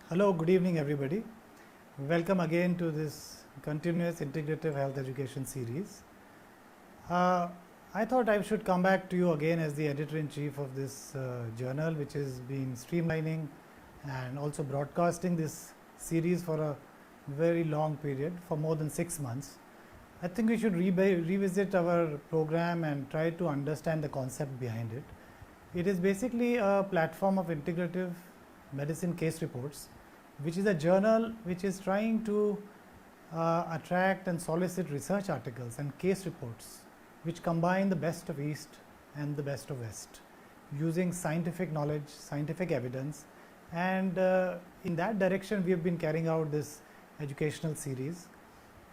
Hello, good evening everybody. Welcome again to this continuous integrative health education series. I thought I should come back to you again as the editor-in-chief of this journal, which has been streamlining and also broadcasting this series for a very long period, for more than 6 months. I think we should revisit our program and try to understand the concept behind it. It is basically a platform of integrative medicine case reports, which is a journal which is trying to attract and solicit research articles and case reports which combine the best of East and the best of West using scientific knowledge, scientific evidence, and in that direction we have been carrying out this educational series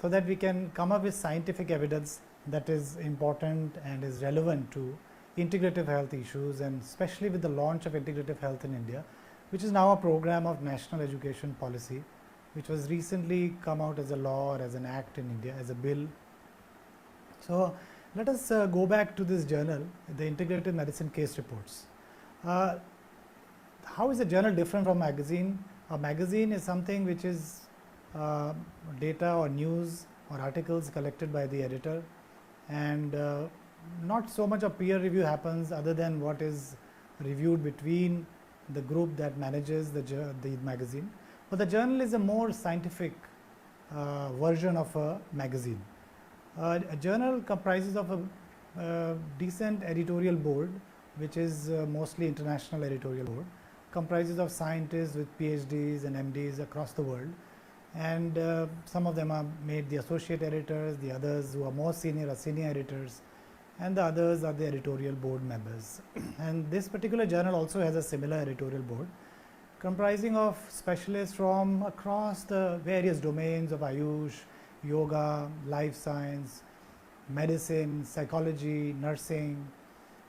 so that we can come up with scientific evidence that is important and is relevant to integrative health issues, and especially with the launch of integrative health in India, which is now a program of national education policy, which was recently come out as a law or as an act in India, as a bill. So let us go back to this journal, the Integrative Medicine Case Reports. How is a journal different from a magazine? A magazine is something which is data or news or articles collected by the editor, and not so much a peer review happens other than what is reviewed between the group that manages the magazine. But the journal is a more scientific version of a magazine. A journal comprises of a decent editorial board, which is mostly international editorial board, comprises of scientists with PhDs and MDs across the world, and some of them are made the associate editors, the others who are more senior are senior editors, and the others are the editorial board members. And this particular journal also has a similar editorial board comprising of specialists from across the various domains of Ayush, yoga, life science, medicine, psychology, nursing,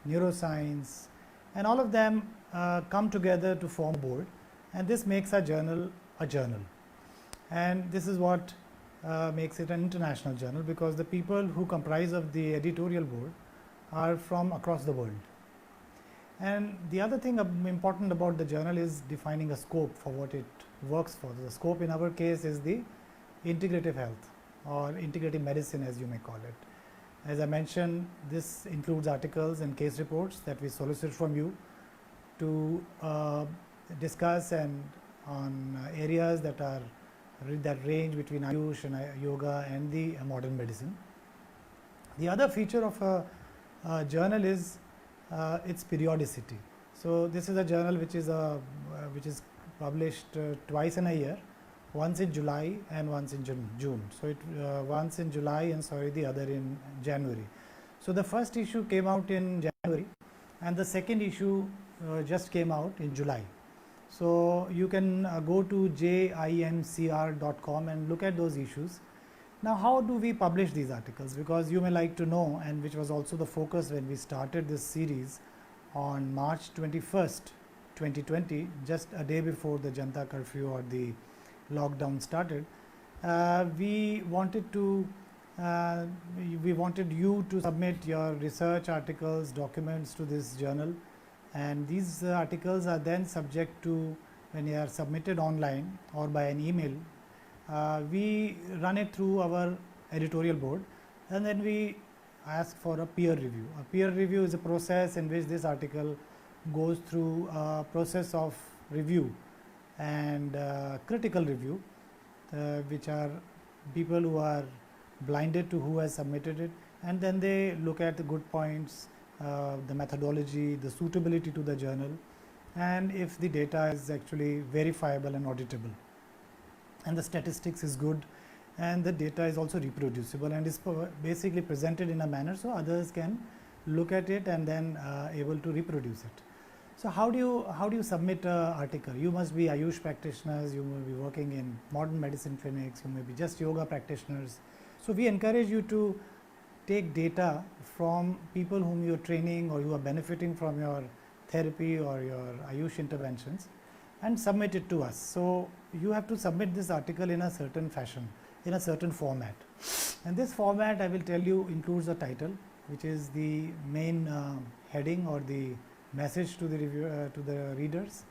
neuroscience, and all of them come together to form a board, and this makes our journal a journal. And this is what makes it an international journal, because the people who comprise of the editorial board are from across the world. And the other thing important about the journal is defining a scope for what it works for. The scope in our case is the integrative health or integrative medicine, as you may call it. As I mentioned, this includes articles and case reports that we solicit from you to discuss and on areas that range between Ayush and yoga and the modern medicine. The other feature of a journal is its periodicity. So this is a journal which is published twice in a year, once in July and once in June. So it once in July and the other in January. So the first issue came out in January, and the second issue just came out in July. So you can go to IMCR.com and look at those issues. Now, how do we publish these articles? Because you may like to know, and which was also the focus when we started this series on March 21st, 2020, just a day before the Janata curfew or the lockdown started. We wanted you to submit your research articles, documents to this journal. And these articles are then subject to, when they are submitted online or by an email, we run it through our editorial board, and then we ask for a peer review. A peer review is a process in which this article goes through a process of review and critical review, which are people who are blinded to who has submitted it, and then they look at the good points, the methodology, the suitability to the journal, and if the data is actually verifiable and auditable, and the statistics is good, and the data is also reproducible and is basically presented in a manner so others can look at it and then able to reproduce it. So how do you submit an article? You must be Ayush practitioners, you may be working in modern medicine clinics, you may be just yoga practitioners. So we encourage you to take data from people whom you are training or who are benefiting from your therapy or your Ayush interventions, and submit it to us. So you have to submit this article in a certain fashion, in a certain format. And this format, I will tell you, includes a title, which is the main heading or the message to the readers.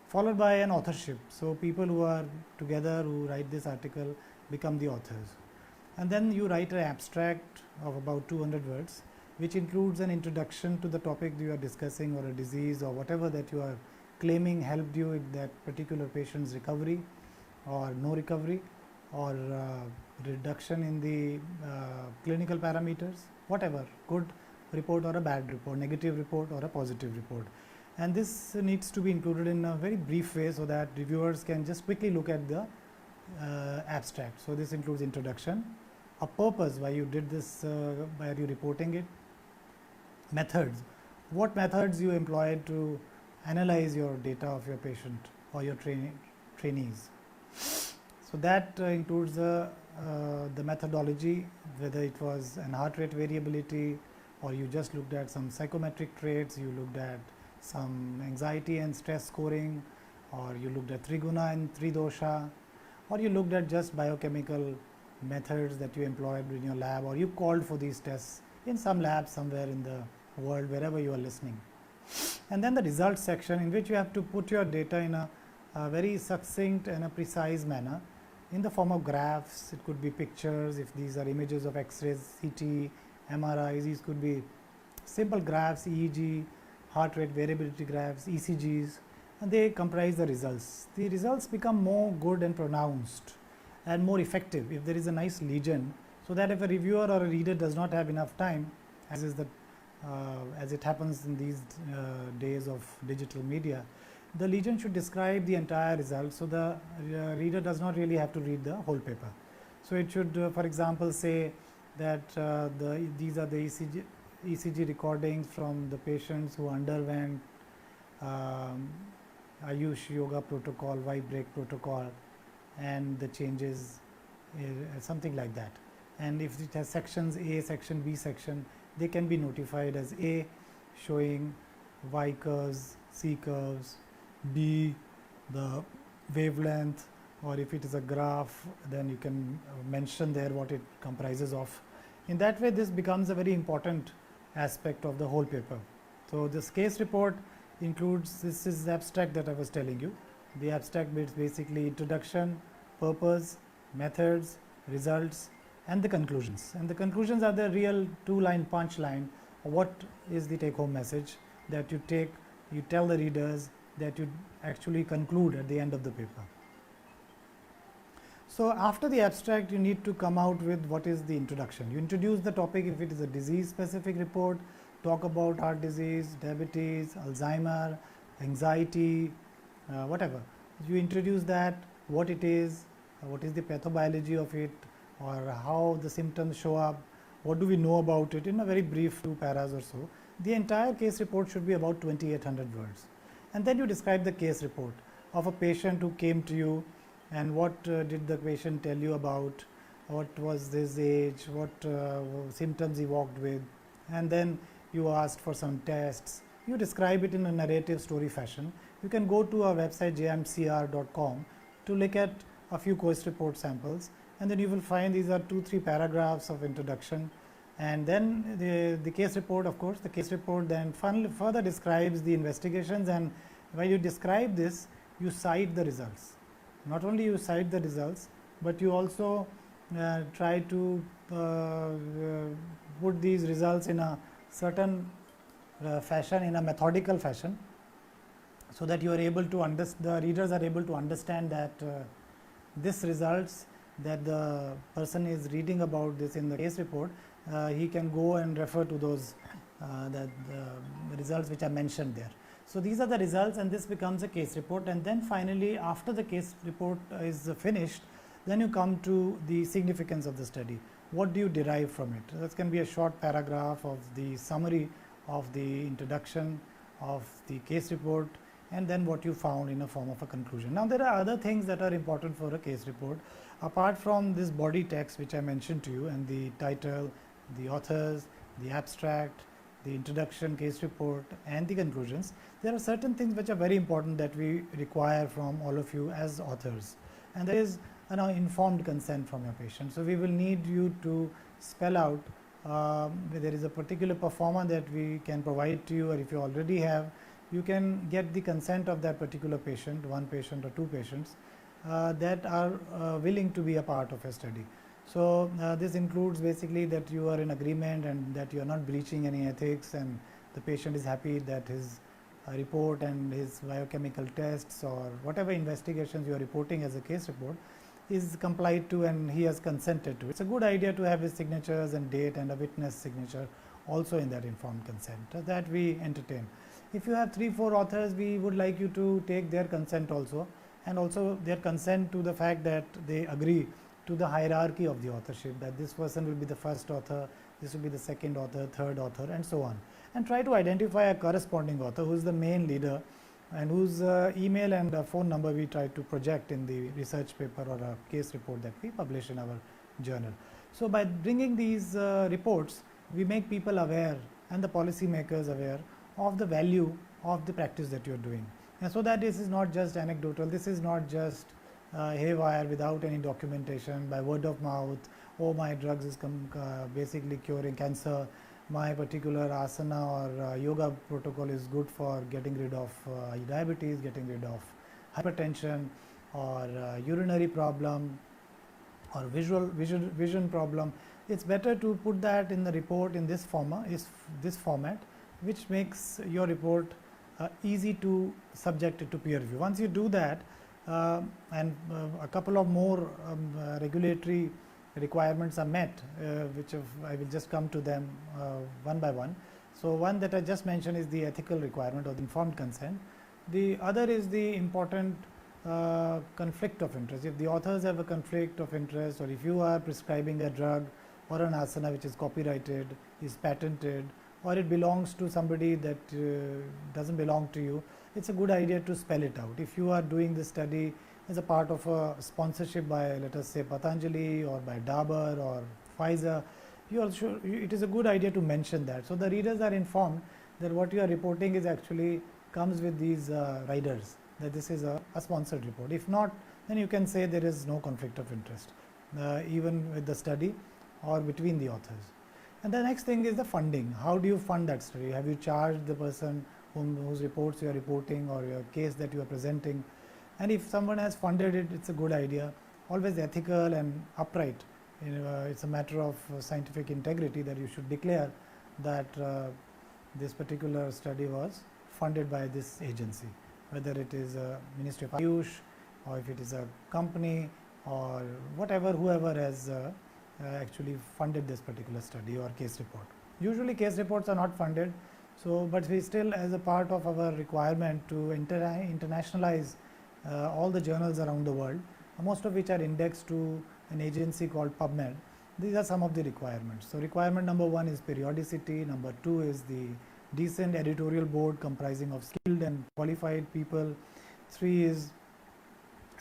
followed by an authorship. So people who are together who write this article become the authors. And then you write an abstract of about 200 words, which includes an introduction to the topic you are discussing, or a disease, or whatever that you are claiming helped you in that particular patient's recovery or no recovery, or reduction in the clinical parameters, whatever, good report or a bad report, negative report or a positive report. And this needs to be included in a very brief way so that reviewers can just quickly look at the abstract. So this includes introduction, a purpose why you did this, why are you reporting it, methods, what methods you employed to analyze your data of your patient or your trainees. So that includes the methodology, whether it was an heart rate variability, or you just looked at some psychometric traits, you looked at some anxiety and stress scoring, or you looked at Triguna and Tridosha, or you looked at just biochemical methods that you employed in your lab, or you called for these tests in some lab somewhere in the world, wherever you are listening. And then the results section, in which you have to put your data in a very succinct and a precise manner in the form of graphs. It could be pictures if these are images of X-rays, CT, MRIs. These could be simple graphs, EEG, heart rate variability graphs, ECGs, and they comprise the results. The results become more good and pronounced and more effective if there is a nice legend, so that if a reviewer or a reader does not have enough time, as it happens in these days of digital media, the legend should describe the entire result, so the reader does not really have to read the whole paper. So it should, for example, say that these are the ECG recordings from the patients who underwent Ayush Yoga protocol, Vibe Break protocol, and the changes, something like that. And if it has sections A section, B section, they can be notified as A showing Y curves, C curves, B the wavelength, or if it is a graph, then you can mention there what it comprises of. In that way, this becomes a very important aspect of the whole paper. So this case report includes, this is the abstract that I was telling you. The abstract is basically introduction, purpose, methods, results, and the conclusions. And the conclusions are the real two-line punchline. What is the take-home message that you tell the readers, that you actually conclude at the end of the paper. So after the abstract, you need to come out with what is the introduction. You introduce the topic if it is a disease-specific report, talk about heart disease, diabetes, Alzheimer, anxiety, whatever. You introduce that, what it is, what is the pathobiology of it, or how the symptoms show up, what do we know about it, in a very brief 2 paras or so. The entire case report should be about 2,800 words. And then you describe the case report of a patient who came to you, and what did the patient tell you about, what was his age, what symptoms he walked with, and then you asked for some tests. You describe it in a narrative story fashion. You can go to our website imcr.com to look at a few case report samples, and then you will find these are 2-3 paragraphs of introduction, and then the case report, of course, the case report then further describes the investigations, and when you describe this, you cite the results. Not only you cite the results, but you also try to put these results in a certain fashion, in a methodical fashion, so that you are able to the readers are able to understand that this results that the person is reading about this in the case report, he can go and refer to those the results which are mentioned there. So these are the results, and this becomes a case report. And then finally, after the case report is finished, then you come to the significance of the study. What do you derive from it? This can be a short paragraph of the summary of the introduction of the case report, and then what you found in a form of a conclusion. Now there are other things that are important for a case report apart from this body text which I mentioned to you, and the title, the authors, the abstract, the introduction, case report, and the conclusions. There are certain things which are very important that we require from all of you as authors, and there is an informed consent from your patient. So we will need you to spell out there is a particular performer that we can provide to you, or if you already have, you can get the consent of that particular patient, one patient or two patients that are willing to be a part of a study. So this includes basically that you are in agreement and that you are not breaching any ethics, and the patient is happy that his report and his biochemical tests or whatever investigations you are reporting as a case report is complied to and he has consented to it. It's a good idea to have his signatures and date and a witness signature also in that informed consent that we entertain. If you have 3-4 authors, we would like you to take their consent also, and also their consent to the fact that they agree to the hierarchy of the authorship, that this person will be the first author, this will be the second author, third author, and so on. And try to identify a corresponding author who is the main leader and whose email and phone number we try to project in the research paper or a case report that we publish in our journal. So by bringing these reports, we make people aware and the policy makers aware of the value of the practice that you are doing. And so that this is not just anecdotal, this is not just haywire without any documentation, by word of mouth. Oh, my drugs is basically curing cancer, my particular asana or yoga protocol is good for getting rid of diabetes, getting rid of hypertension or urinary problem or vision problem. It's better to put that in the report in this format, which makes your report easy to subject it to peer review. Once you do that, and a couple of more regulatory requirements are met, which I will just come to them one by one. So one that I just mentioned is the ethical requirement or the informed consent. The other is the important conflict of interest. If the authors have a conflict of interest, or if you are prescribing a drug or an asana which is copyrighted, is patented, or it belongs to somebody that doesn't belong to you, it's a good idea to spell it out. If you are doing this study as a part of a sponsorship by, let us say, Patanjali or by Dabur or Pfizer, it is a good idea to mention that. So the readers are informed that what you are reporting is actually comes with these riders, that this is a sponsored report. If not, then you can say there is no conflict of interest, even with the study or between the authors. And the next thing is the funding. How do you fund that study? Have you charged the person whose reports you are reporting or your case that you are presenting? And if someone has funded it, it's a good idea. Always ethical and upright. It's a matter of scientific integrity that you should declare that this particular study was funded by this agency, whether it is a Ministry of Ayush or if it is a company or whatever, whoever has actually funded this particular study or case report. Usually case reports are not funded, but we still, as a part of our requirement to internationalize all the journals around the world, most of which are indexed to an agency called PubMed. These are some of the requirements. So requirement number 1 is periodicity, number 2 is the decent editorial board comprising of skilled and qualified people, 3 is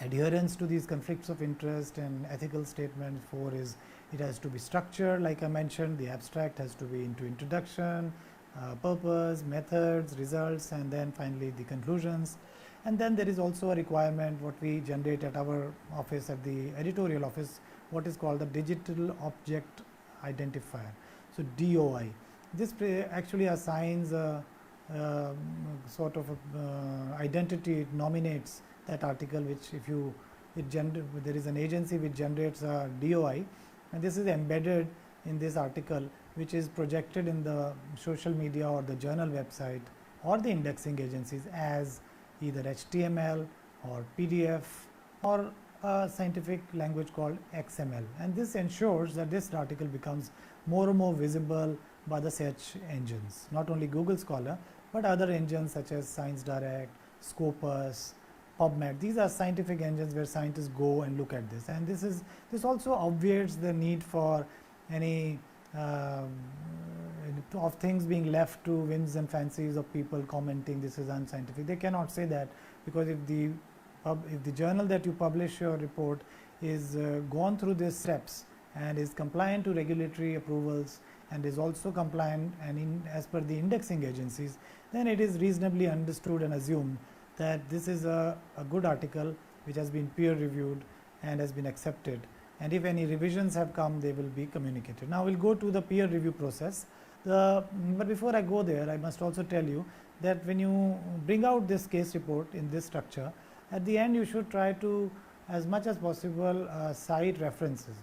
adherence to these conflicts of interest and ethical statements, 4 is it has to be structured, like I mentioned, the abstract has to be into introduction, purpose, methods, results, and then finally the conclusions. And then there is also a requirement what we generate at our office, at the editorial office, what is called the Digital Object Identifier, so DOI. This actually assigns a sort of identity, it nominates that article, which if you, there is an agency which generates a DOI, and this is embedded in this article, which is projected in the social media or the journal website or the indexing agencies as either HTML or PDF or a scientific language called XML. And this ensures that this article becomes more and more visible by the search engines, not only Google Scholar, but other engines such as ScienceDirect, Scopus, PubMed. These are scientific engines where scientists go and look at this, and this also obviates the need for any of things being left to whims and fancies of people commenting this is unscientific. They cannot say that, because if the journal that you publish your report is gone through these steps and is compliant to regulatory approvals and is also compliant and as per the indexing agencies, then it is reasonably understood and assumed that this is a good article which has been peer reviewed and has been accepted, and if any revisions have come, they will be communicated. Now we'll go to the peer review process. But before I go there, I must also tell you that when you bring out this case report in this structure, at the end you should try to, as much as possible, cite references.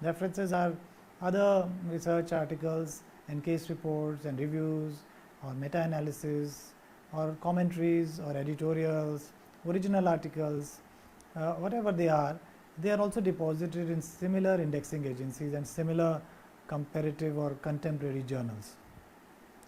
References are other research articles and case reports and reviews or meta-analysis or commentaries or editorials, original articles, whatever they are also deposited in similar indexing agencies and similar comparative or contemporary journals.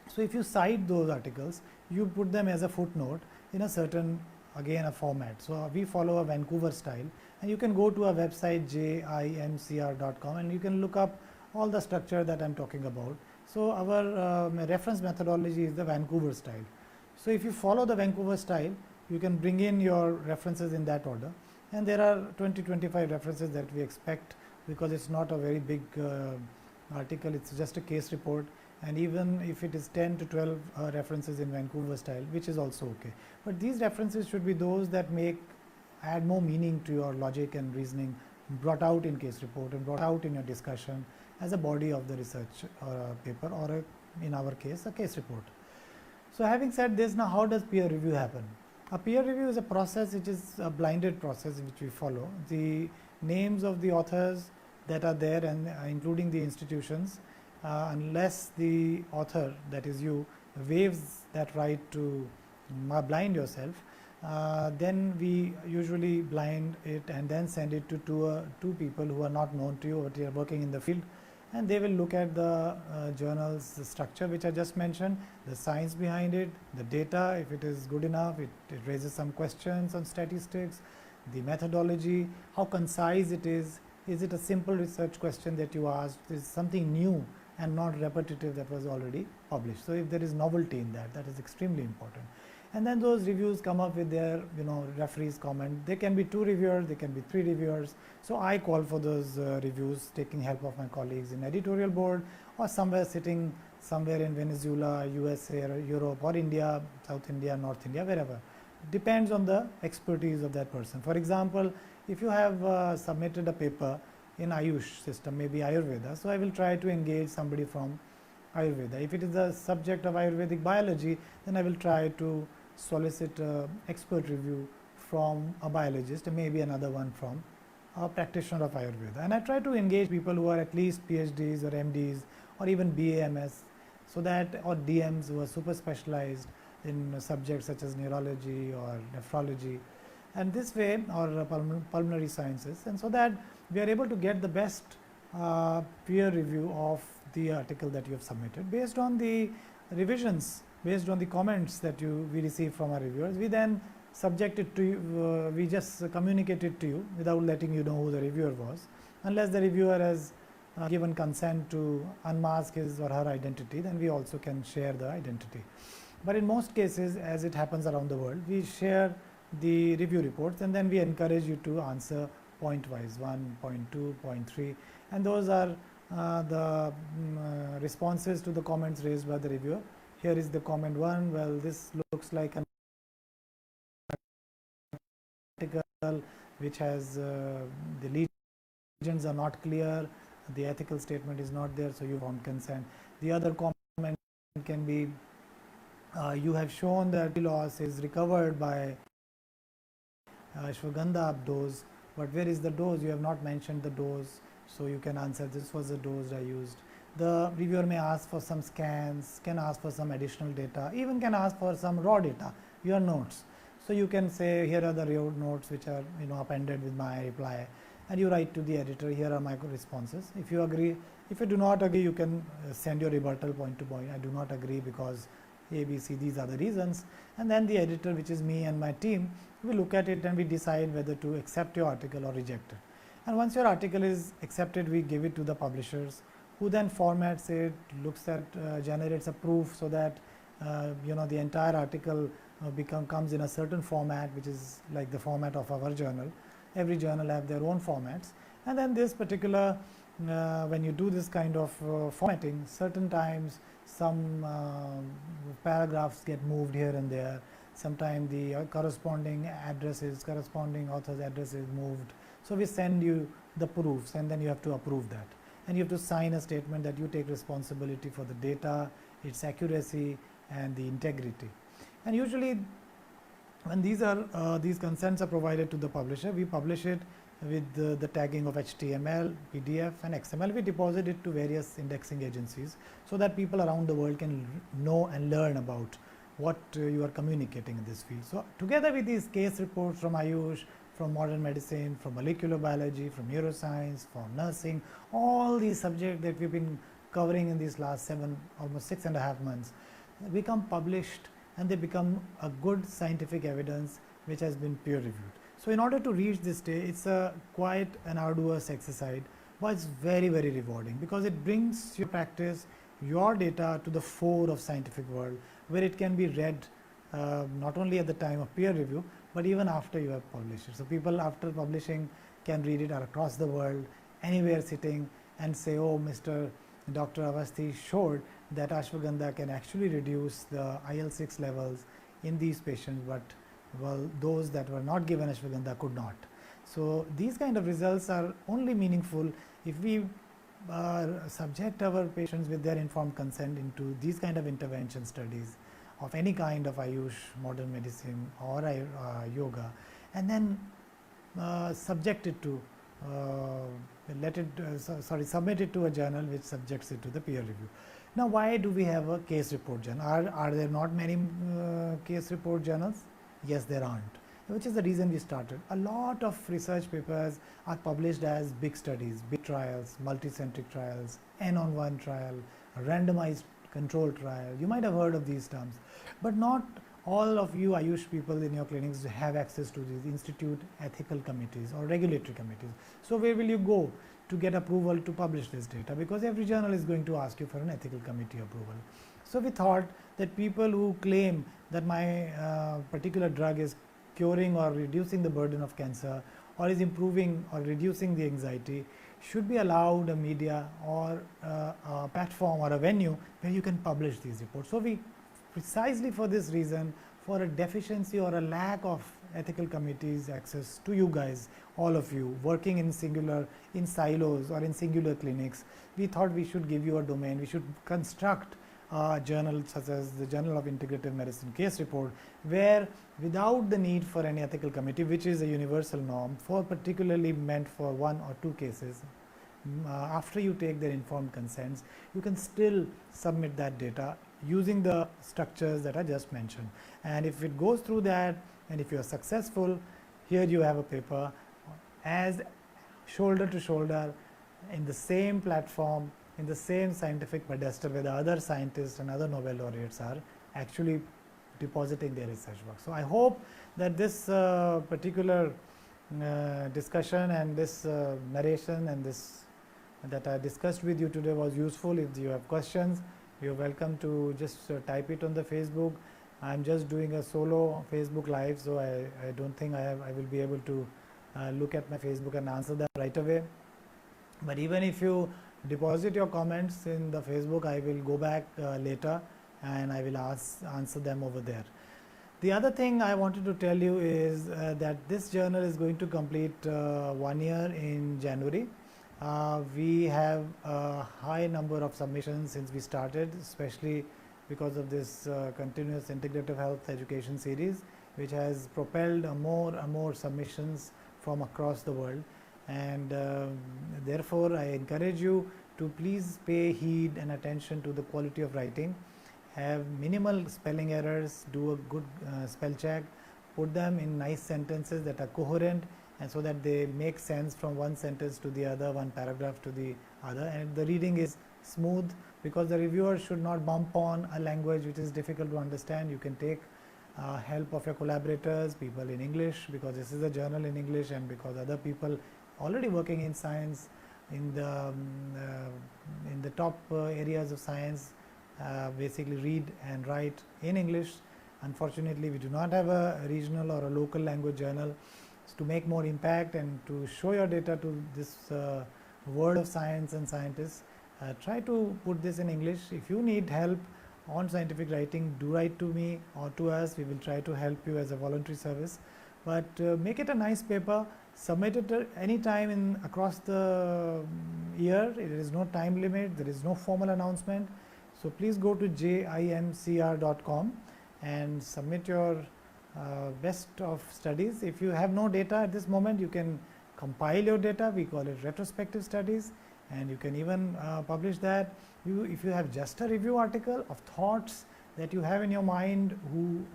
So if you cite those articles, you put them as a footnote in a certain, again, a format. So we follow a Vancouver style, and you can go to our website JIMCR.com and you can look up all the structure that I'm talking about. So our reference methodology is the Vancouver style. So if you follow the Vancouver style, you can bring in your references in that order, and there are 20-25 references that we expect, because it's not a very big article, it's just a case report, and even if it is 10 to 12 references in Vancouver style, which is also okay. But these references should be those that add more meaning to your logic and reasoning brought out in case report and brought out in your discussion as a body of the research paper, or in our case, a case report. So having said this, now how does peer review happen? A peer review is a process which is a blinded process which we follow. The names of the authors that are there, and including the institutions, unless the author, that is you, waives that right to blind yourself, then we usually blind it and then send it to two people who are not known to you, but you are working in the field, and they will look at the journal's structure which I just mentioned, the science behind it, the data, if it is good enough, it raises some questions on statistics, the methodology, how concise it is it a simple research question that you asked, is something new and not repetitive that was already published. So if there is novelty in that, that is extremely important. And then those reviews come up with their, referees comment. They can be 2 reviewers, they can be 3 reviewers. So I call for those reviews, taking help of my colleagues in editorial board, or sitting somewhere in Venezuela, USA, or Europe, or India, South India, North India, wherever. Depends on the expertise of that person. For example, if you have submitted a paper in Ayush system, maybe Ayurveda, so I will try to engage somebody from Ayurveda. If it is a subject of Ayurvedic biology, then I will try to solicit expert review from a biologist, and maybe another one from a practitioner of Ayurveda. And I try to engage people who are at least PhDs or MDs or even BAMS, so that, or DMs who are super specialized in subjects such as neurology or nephrology, and this way, or pulmonary sciences, and so that we are able to get the best peer review of the article that you have submitted based on the revisions, based on the comments that we receive from our reviewers. We then subject it to you, we just communicate it to you without letting you know who the reviewer was, unless the reviewer has given consent to unmask his or her identity, then we also can share the identity. But in most cases, as it happens around the world, we share the review reports, and then we encourage you to answer point wise, 1, point 2, point 3, and those are the responses to the comments raised by the reviewer. Here is the comment 1, well, this looks like an article which has the legends are not clear, the ethical statement is not there, so you found consent. The other comment can be, you have shown that loss is recovered by ashwagandha dose, but where is the dose? You have not mentioned the dose, so you can answer this was the dose I used. The reviewer may ask for some scans, can ask for some additional data, even can ask for some raw data, your notes. So you can say, here are the raw notes which are appended with my reply, and you write to the editor, here are my responses. If you agree, if you do not agree, you can send your rebuttal point to point. I do not agree because A, B, C, these are the reasons, and then the editor, which is me and my team, we look at it and we decide whether to accept your article or reject it. And once your article is accepted, we give it to the publishers, who then formats it, looks at, generates a proof, so that the entire article comes in a certain format, which is like the format of our journal. Every journal have their own formats, and then this particular when you do this kind of formatting, certain times some paragraphs get moved here and there. Sometimes the corresponding author's address is moved. So we send you the proofs, and then you have to approve that, and you have to sign a statement that you take responsibility for the data, its accuracy, and the integrity. And usually when these consents are provided to the publisher, we publish it with the tagging of HTML, PDF and XML. We deposit it to various indexing agencies so that people around the world can know and learn about what you are communicating in this field. So together with these case reports from Ayush, from modern medicine, from molecular biology, from neuroscience, from nursing, all these subjects that we've been covering in these last almost 6.5 months, become published, and they become a good scientific evidence which has been peer reviewed. So in order to reach this stage, it's quite an arduous exercise, but it's very, very rewarding because it brings your practice, your data to the fore of scientific world, where it can be read not only at the time of peer review, but even after you have published it. So people after publishing can read it across the world, anywhere sitting, and say, oh, Dr. Avasthi showed that ashwagandha can actually reduce the IL-6 levels in these patients, but well, those that were not given ashwagandha could not. So these kind of results are only meaningful if we subject our patients with their informed consent into these kind of intervention studies of any kind of Ayush, modern medicine or yoga, and then subject it to submit it to a journal which subjects it to the peer review. Now, why do we have a case report journal? Are there not many case report journals? Yes, there aren't, which is the reason we started. A lot of research papers are published as big studies, big trials, multicentric trials, N-on-1 trial, a randomized control trial. You might have heard of these terms, but not all of you Ayush people in your clinics have access to these institute ethical committees or regulatory committees. So where will you go to get approval to publish this data? Because every journal is going to ask you for an ethical committee approval. So we thought that people who claim that my particular drug is curing or reducing the burden of cancer, or is improving or reducing the anxiety, should be allowed a media or a platform or a venue where you can publish these reports. So we precisely for this reason, for a deficiency or a lack of ethical committees access to you guys, all of you working in silos or in singular clinics, we thought we should give you a domain. We should construct a journal such as the Journal of Integrative Medicine case report, where without the need for any ethical committee, which is a universal norm for particularly meant for 1 or 2 cases, after you take their informed consents, you can still submit that data using the structures that I just mentioned. And if it goes through that, and if you are successful, here you have a paper as shoulder to shoulder in the same platform, in the same scientific pedestal where the other scientists and other Nobel laureates are actually depositing their research work. So I hope that this particular discussion and this narration and this that I discussed with you today was useful. If you have questions, you're welcome to just type it on the Facebook. I'm just doing a solo Facebook live, so I don't think I will be able to look at my Facebook and answer them right away. But even if you deposit your comments in the Facebook, I will go back later and I will answer them over there. The other thing I wanted to tell you is that this journal is going to complete 1 year in January. We have a high number of submissions since we started, especially because of this continuous integrative health education series, which has propelled more and more submissions from across the world. And therefore, I encourage you to please pay heed and attention to the quality of writing. Have minimal spelling errors, do a good spell check, put them in nice sentences that are coherent, and so that they make sense from one sentence to the other, one paragraph to the other, and the reading is smooth, because the reviewer should not bump on a language which is difficult to understand. You can take help of your collaborators, people in English, because this is a journal in English, and because other people already working in science in the top areas of science basically read and write in English. Unfortunately, we do not have a regional or a local language journal. To make more impact and to show your data to this world of science and scientists, try to put this in English. If you need help on scientific writing, do write to me or to us. We will try to help you as a voluntary service. But make it a nice paper, submit it any time across the year. There is no time limit, there is no formal announcement. So please go to jimcr.com and submit your best of studies. If you have no data at this moment, you can compile your data. We call it retrospective studies, and you can even publish that. If you have just a review article of thoughts that you have in your mind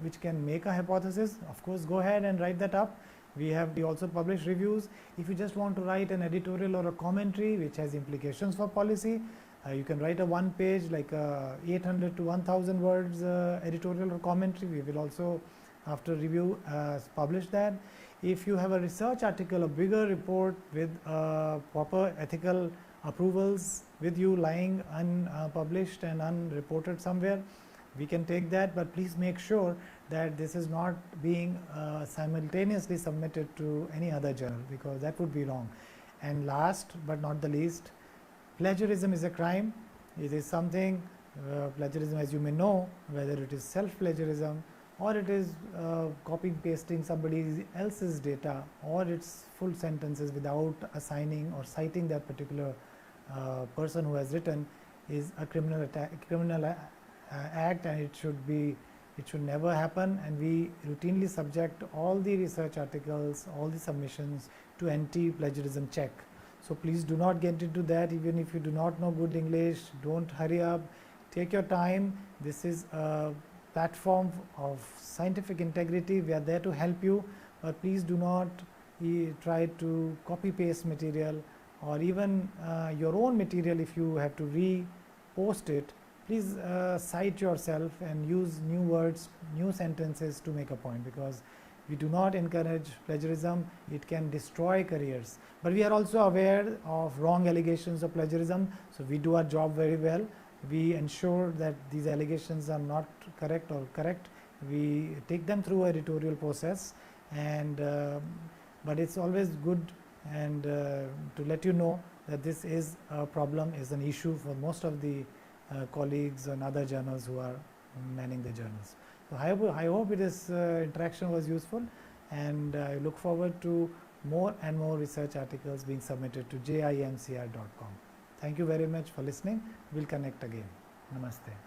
which can make a hypothesis, of course go ahead and write that up. We also publish reviews. If you just want to write an editorial or a commentary which has implications for policy, you can write a one page, like 800 to 1000 words editorial or commentary. We will also, after review, publish that. If you have a research article, a bigger report with proper ethical approvals with you lying unpublished and unreported somewhere, we can take that, but please make sure that this is not being simultaneously submitted to any other journal, because that would be wrong. And last but not the least, plagiarism is a crime. It is something, plagiarism, as you may know, whether it is self-plagiarism or it is copying pasting somebody else's data, or its full sentences without assigning or citing that particular person who has written, is a criminal act, and it should never happen. And we routinely subject all the research articles, all the submissions to anti-plagiarism check. So please do not get into that. Even if you do not know good English, don't hurry up, take your time. This is a platform of scientific integrity. We are there to help you, but please do not try to copy paste material, or even your own material. If you have to repost it, please cite yourself and use new words, new sentences to make a point, because we do not encourage plagiarism. It can destroy careers. But we are also aware of wrong allegations of plagiarism, so we do our job very well. We ensure that these allegations are not correct or correct. We take them through editorial process, and but it's always good and to let you know that this is a problem, is an issue for most of the colleagues and other journals who are manning the journals. So I hope this interaction was useful, and I look forward to more and more research articles being submitted to jimcr.com. Thank you very much for listening. We'll connect again. Namaste.